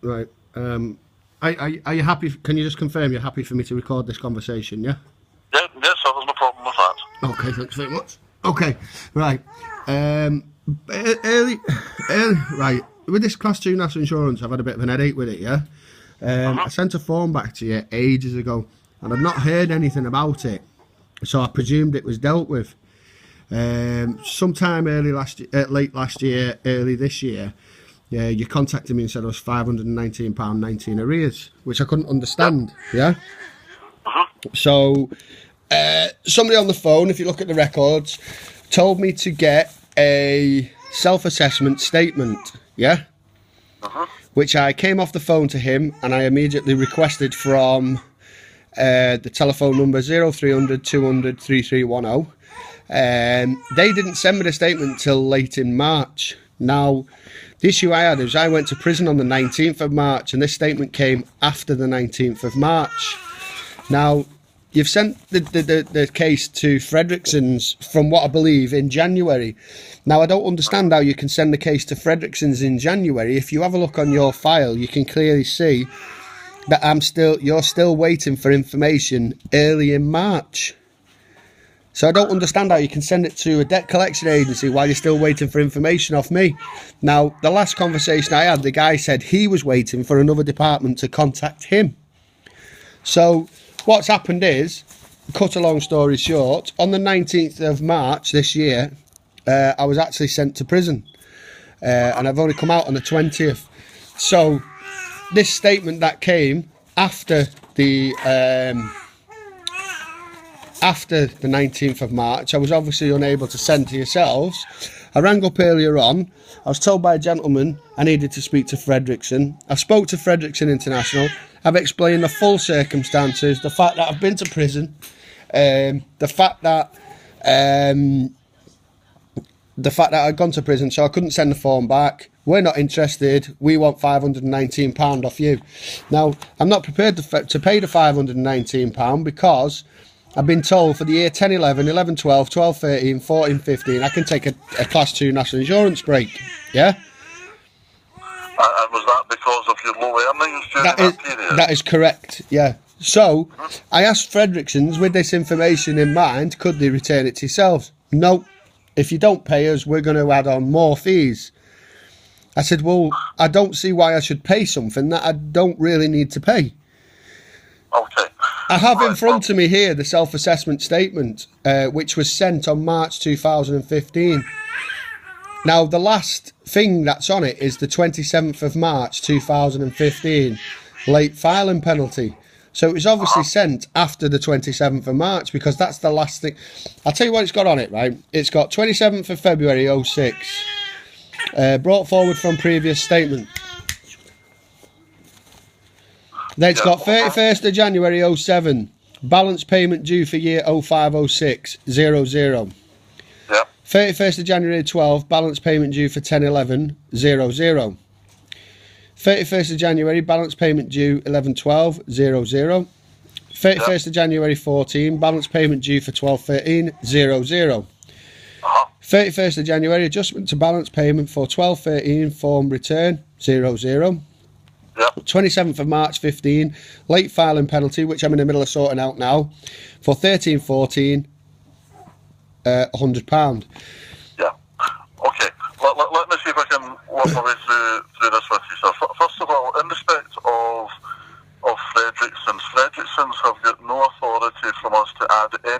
Right. Are you happy? Can you just confirm you're happy for me to record this conversation? Yeah. Yeah, yes, so there's no problem with that. Okay, thanks very much. Okay, right. Early, right. With this Class 2 national insurance, I've had a bit of an headache with it, yeah? I sent a form back to you ages ago, and I've not heard anything about it, so I presumed it was dealt with. Sometime late last year, early this year, you contacted me and said I was £519.19 arrears, which I couldn't understand, yeah? So, somebody on the phone, if you look at the records, told me to get a self-assessment statement, yeah? Which I came off the phone to him and I immediately requested from the telephone number 0300 200 3310. They didn't send me the statement till late in March. Now, the issue I had is I went to prison on the 19th of March and this statement came after the 19th of March. Now, you've sent the case to Fredrickson's, from what I believe, in January. Now, I don't understand how you can send the case to Fredrickson's in January. If you have a look on your file, you can clearly see that you're still waiting for information early in March. So I don't understand how you can send it to a debt collection agency while you're still waiting for information off me. Now, the last conversation I had, the guy said he was waiting for another department to contact him. So what's happened is, cut a long story short, on the 19th of March this year, I was actually sent to prison. And I've only come out on the 20th. So this statement that came after the 19th of March, I was obviously unable to send to yourselves. I rang up earlier on. I was told by a gentleman I needed to speak to Fredrickson. I spoke to Fredrickson International. I've explained the full circumstances, the fact that I've been to prison, the fact that I'd gone to prison, so I couldn't send the form back. We're not interested. We want £519 off you. Now, I'm not prepared to pay the £519 because I've been told for the year 10, 11, 11, 12, 12, 13, 14, 15, I can take a Class 2 national insurance break. Yeah? And was that because of your low earnings during that period? That is correct, yeah. So, I asked Fredrickson's, with this information in mind, could they return it to yourselves? No. If you don't pay us, we're going to add on more fees. I said, well, I don't see why I should pay something that I don't really need to pay. Okay. I have in front of me here the self-assessment statement, which was sent on March 2015. Now, the last thing that's on it is the 27th of March 2015, late filing penalty. So it was obviously sent after the 27th of March because that's the last thing. I'll tell you what it's got on it, right? It's got 27th of February 06, brought forward from previous statement. Then it's got 31st of January 07, balance payment due for year 0506, 00. Yeah. 31st of January 12, balance payment due for 10/11, 00. 31st of January, balance payment due 11/12, 00. 31st of January 14, balance payment due for 12/13, 00. 31st of January, adjustment to balance payment for 12/13, form return, 00. 27th of March 15, late filing penalty, which I'm in the middle of sorting out now, for 13/14, £100. Yeah. Okay. Let me see if I can work my way through this with you. So first of all, in respect of Fredrickson's have got no authority from us to add any